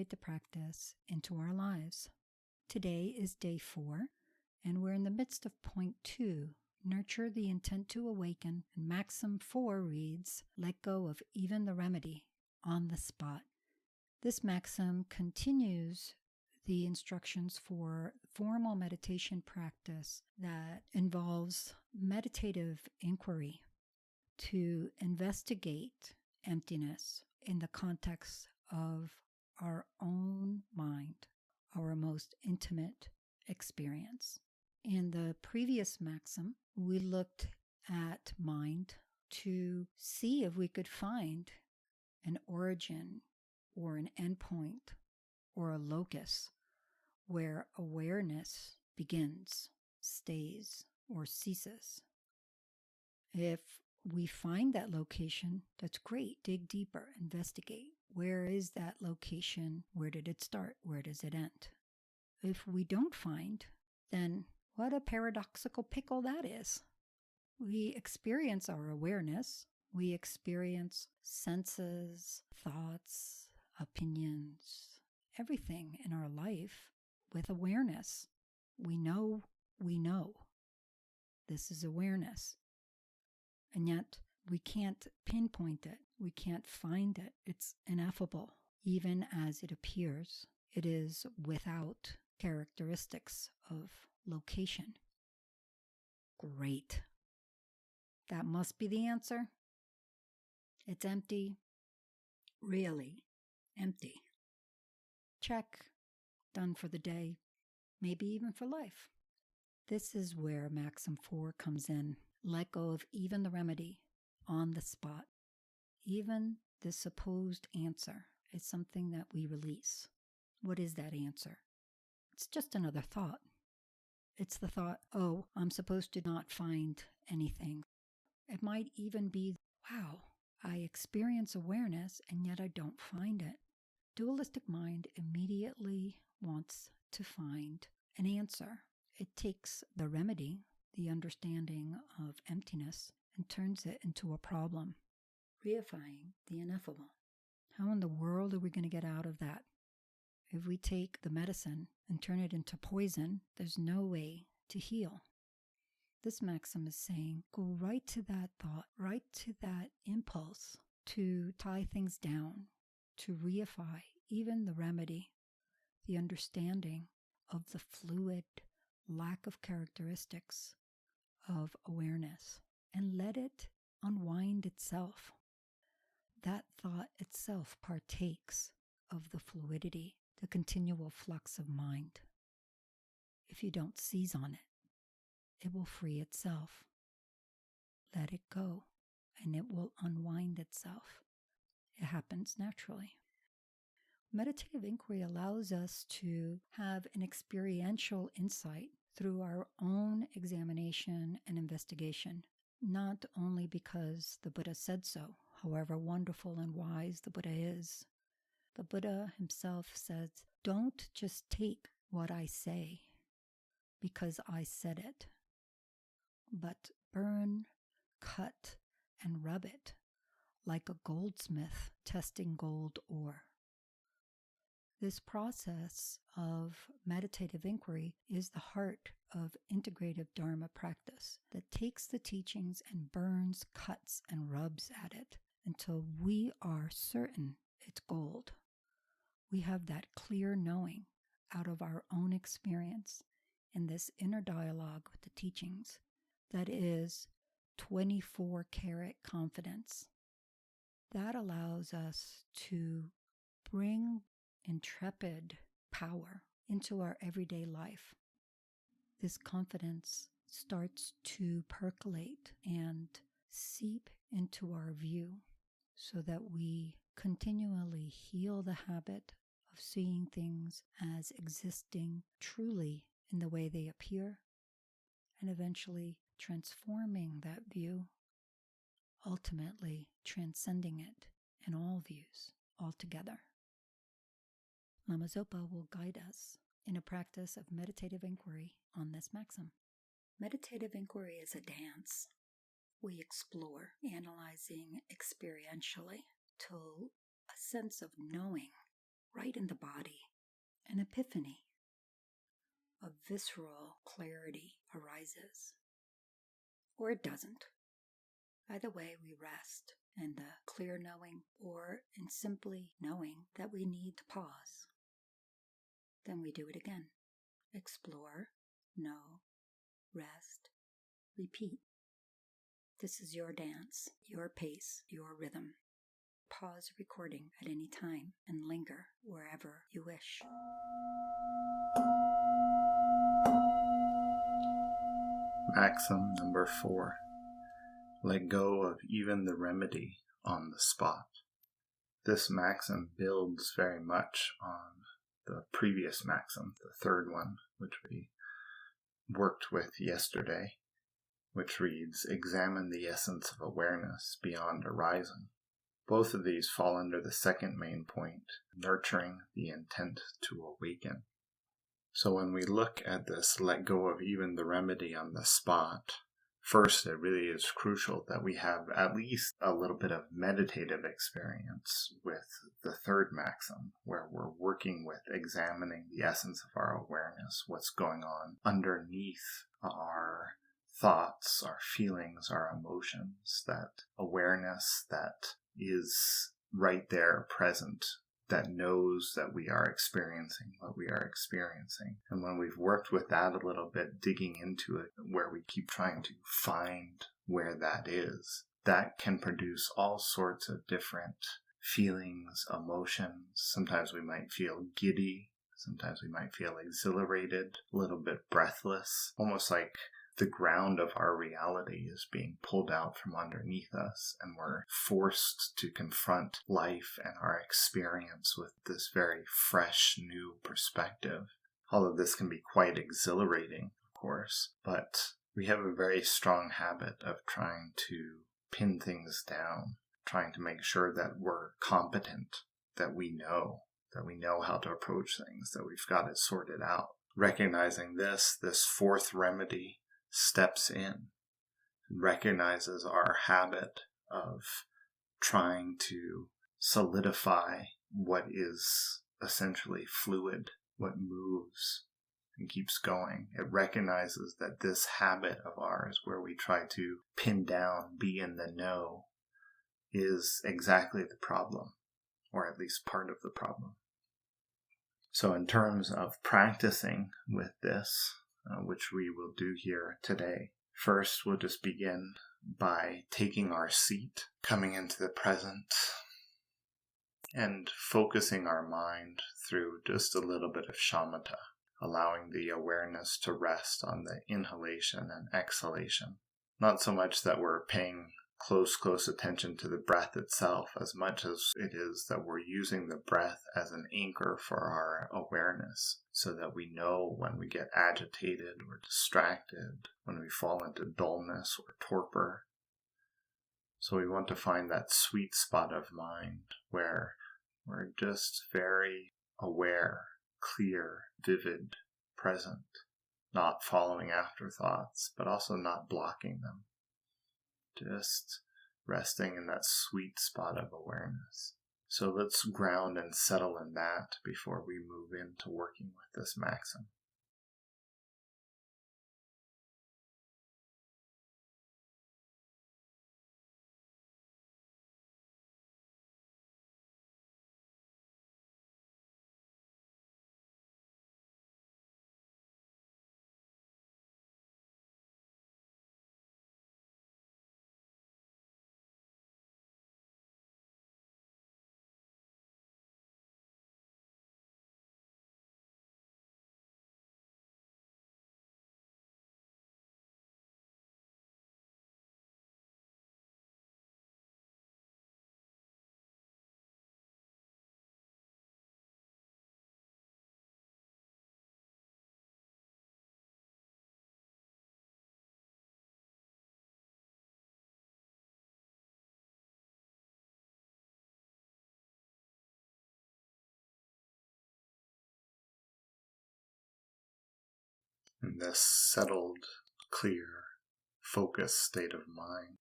integrate the practice into our lives. Today is day 4, and we're in the midst of point 2, nurture the intent to awaken, and maxim 4 reads, let go of even the remedy, on the spot. This maxim continues the instructions for formal meditation practice that involves meditative inquiry to investigate emptiness in the context of our own mind, our most intimate experience. In the previous maxim, we looked at mind to see if we could find an origin or an endpoint or a locus where awareness begins, stays, or ceases. If we find that location, that's great. Dig deeper, investigate. Where is that location? Where did it start? Where does it end? If we don't find, then what a paradoxical pickle that is. We experience our awareness. We experience senses, thoughts, opinions, everything in our life with awareness. We know. This is awareness. And yet we can't pinpoint it. We can't find it. It's ineffable. Even as it appears, it is without characteristics of location. Great. That must be the answer. It's empty. Really empty. Check. Done for the day. Maybe even for life. This is where maxim 4 comes in. Let go of even the remedy, on the spot. Even the supposed answer is something that we release. What is that answer? It's just another thought. It's the thought, oh, I'm supposed to not find anything. It might even be, wow, I experience awareness and yet I don't find it. Dualistic mind immediately wants to find an answer. It takes the remedy, the understanding of emptiness, and turns it into a problem, reifying the ineffable. How in the world are we going to get out of that? If we take the medicine and turn it into poison, there's no way to heal. This maxim is saying, go right to that thought, right to that impulse to tie things down, to reify even the remedy, the understanding of the fluid lack of characteristics of awareness, and let it unwind itself. That thought itself partakes of the fluidity, the continual flux of mind. If you don't seize on it, it will free itself. Let it go, and it will unwind itself. It happens naturally. Meditative inquiry allows us to have an experiential insight through our own examination and investigation, not only because the Buddha said so, however wonderful and wise the Buddha is. The Buddha himself says, don't just take what I say because I said it, but burn, cut, and rub it like a goldsmith testing gold ore. This process of meditative inquiry is the heart of integrative Dharma practice that takes the teachings and burns, cuts, and rubs at it until we are certain it's gold. We have that clear knowing out of our own experience in this inner dialogue with the teachings that is 24-karat confidence. That allows us to bring intrepid power into our everyday life. This confidence starts to percolate and seep into our view so that we continually heal the habit of seeing things as existing truly in the way they appear, and eventually transforming that view, ultimately transcending it in all views altogether. Lama Zopa will guide us in a practice of meditative inquiry on this maxim. Meditative inquiry is a dance. We explore, analyzing experientially till a sense of knowing right in the body. An epiphany of visceral clarity arises. Or it doesn't. Either way, we rest in the clear knowing or in simply knowing that we need to pause. Then we do it again. Explore, know, rest, repeat. This is your dance, your pace, your rhythm. Pause recording at any time and linger wherever you wish. Maxim number 4. Let go of even the remedy on the spot. This maxim builds very much on the previous maxim, the third one, which we worked with yesterday, which reads, examine the essence of awareness beyond arising. Both of these fall under the second main point, nurturing the intent to awaken. So when we look at this, let go of even the remedy on the spot, first, it really is crucial that we have at least a little bit of meditative experience with the third maxim, where we're working with examining the essence of our awareness, what's going on underneath our thoughts, our feelings, our emotions, that awareness that is right there present, that knows that we are experiencing what we are experiencing. And when we've worked with that a little bit, digging into it, where we keep trying to find where that is, that can produce all sorts of different feelings, emotions. Sometimes we might feel giddy. Sometimes we might feel exhilarated, a little bit breathless, almost like the ground of our reality is being pulled out from underneath us, and we're forced to confront life and our experience with this very fresh, new perspective. All of this can be quite exhilarating, of course, but we have a very strong habit of trying to pin things down, trying to make sure that we're competent, that we know how to approach things, that we've got it sorted out. Recognizing this fourth remedy steps in and recognizes our habit of trying to solidify what is essentially fluid, what moves and keeps going. It recognizes that this habit of ours, where we try to pin down, be in the know, is exactly the problem, or at least part of the problem. So in terms of practicing with this, which we will do here today, first we'll just begin by taking our seat, coming into the present, and focusing our mind through just a little bit of shamatha, allowing the awareness to rest on the inhalation and exhalation. Not so much that we're paying close attention to the breath itself, as much as it is that we're using the breath as an anchor for our awareness, so that we know when we get agitated or distracted, when we fall into dullness or torpor. So we want to find that sweet spot of mind where we're just very aware, clear, vivid, present, not following after thoughts, but also not blocking them. Just resting in that sweet spot of awareness. So let's ground and settle in that before we move into working with this maxim. In this settled, clear, focused state of mind,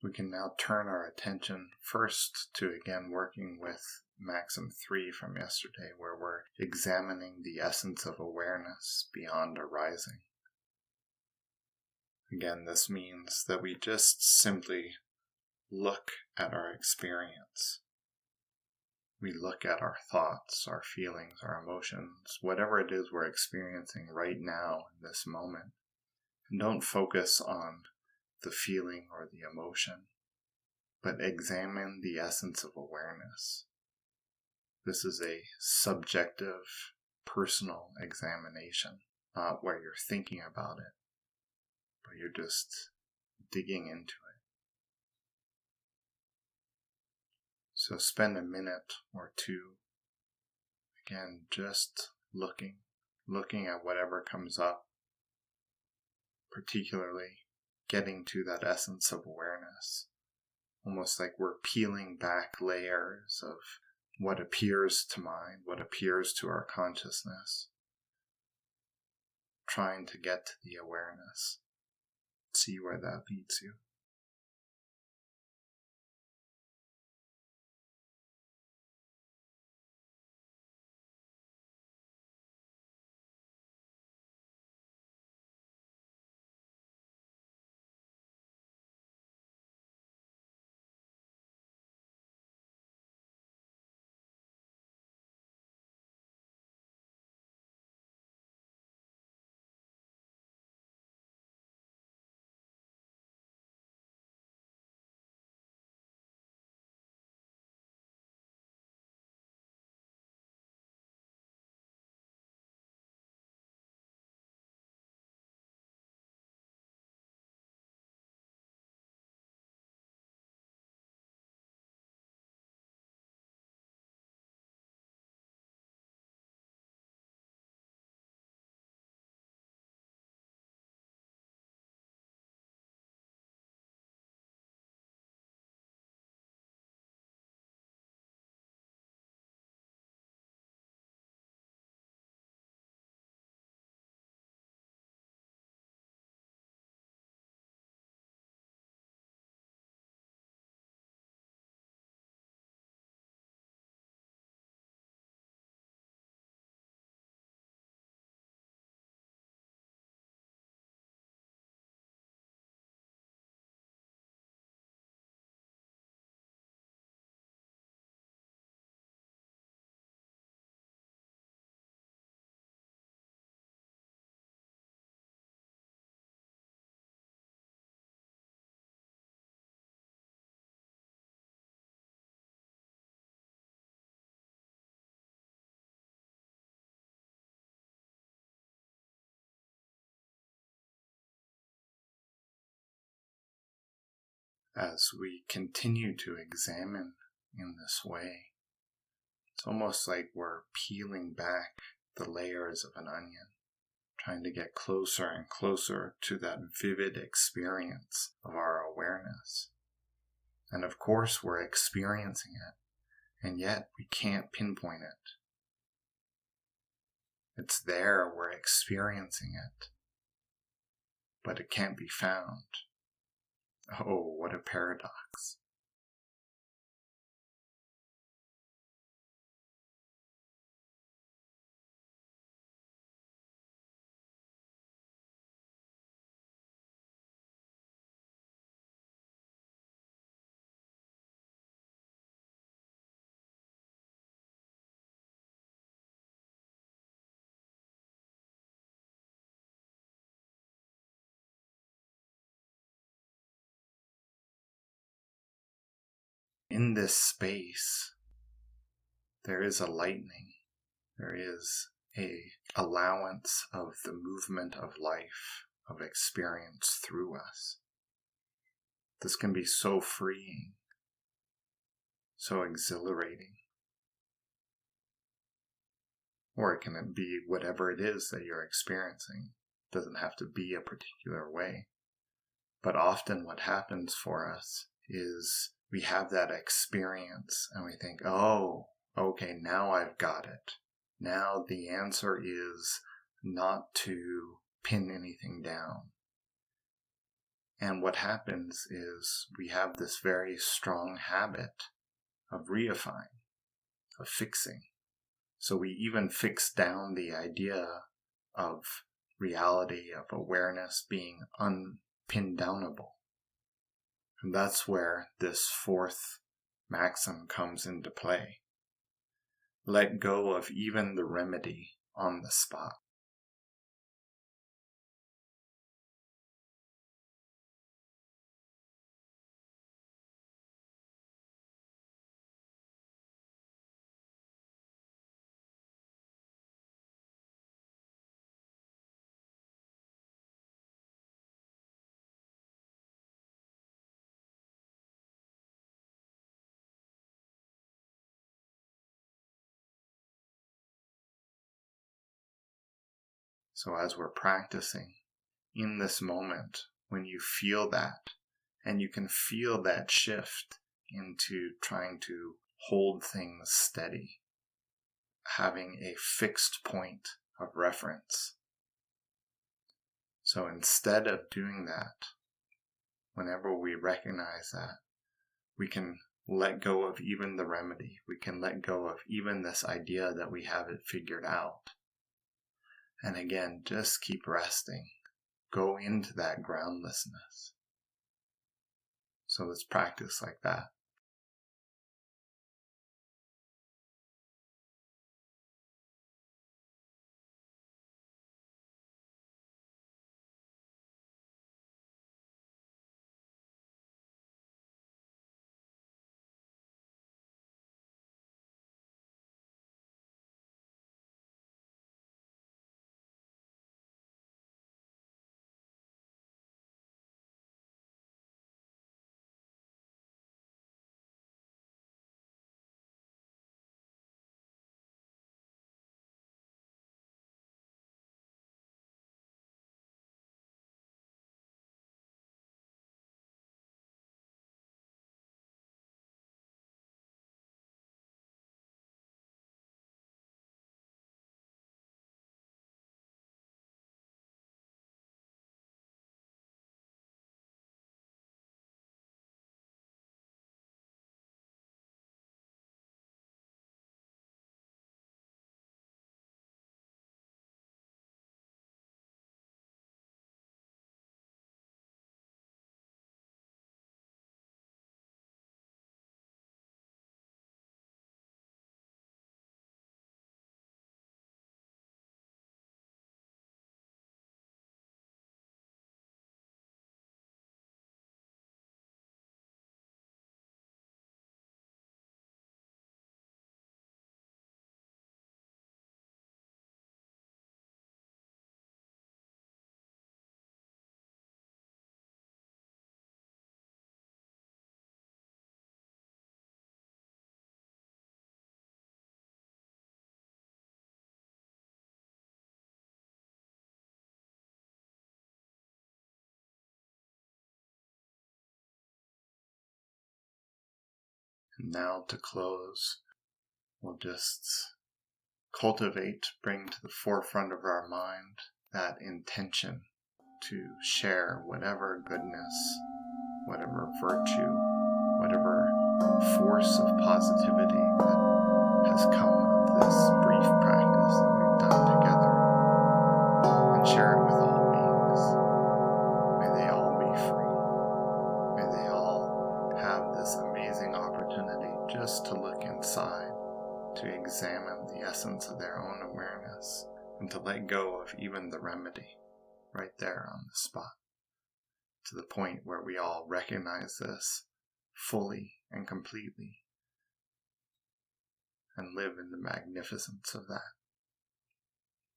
we can now turn our attention first to again working with maxim 3 from yesterday, where we're examining the essence of awareness beyond arising. Again, this means that we just simply look at our experience. We look at our thoughts, our feelings, our emotions, whatever it is we're experiencing right now in this moment. And don't focus on the feeling or the emotion, but examine the essence of awareness. This is a subjective, personal examination, not where you're thinking about it, but you're just digging into it. So spend a minute or two, again, just looking at whatever comes up, particularly getting to that essence of awareness, almost like we're peeling back layers of what appears to mind, what appears to our consciousness, trying to get to the awareness. See where that leads you. As we continue to examine in this way, it's almost like we're peeling back the layers of an onion, trying to get closer and closer to that vivid experience of our awareness. And of course, we're experiencing it, and yet we can't pinpoint it. It's there, we're experiencing it, but it can't be found. Oh, what a paradox. In this space, there is a lightening. There is a allowance of the movement of life, of experience through us. This can be so freeing, so exhilarating. Or it can be whatever it is that you're experiencing. It doesn't have to be a particular way. But often what happens for us is we have that experience and we think, oh, okay, now I've got it. Now the answer is not to pin anything down. And what happens is we have this very strong habit of reifying. of fixing. So we even fix down the idea of reality, of awareness being unpin-downable. And that's where this fourth maxim comes into play. Let go of even the remedy on the spot. So as we're practicing in this moment, when you feel that, and you can feel that shift into trying to hold things steady, having a fixed point of reference. So instead of doing that, whenever we recognize that, we can let go of even the remedy. We can let go of even this idea that we have it figured out. And again, just keep resting. Go into that groundlessness. So let's practice like that. And now to close, we'll just cultivate, bring to the forefront of our mind that intention to share whatever goodness, whatever virtue, whatever force of positivity that has come of this brief practice that we've done together, and share it with all beings. May they all be free. May they all have this amazing opportunity just to look inside, to examine the essence of their own awareness, and to let go of even the remedy right there on the spot, to the point where we all recognize this fully and completely and live in the magnificence of that.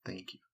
Thank you.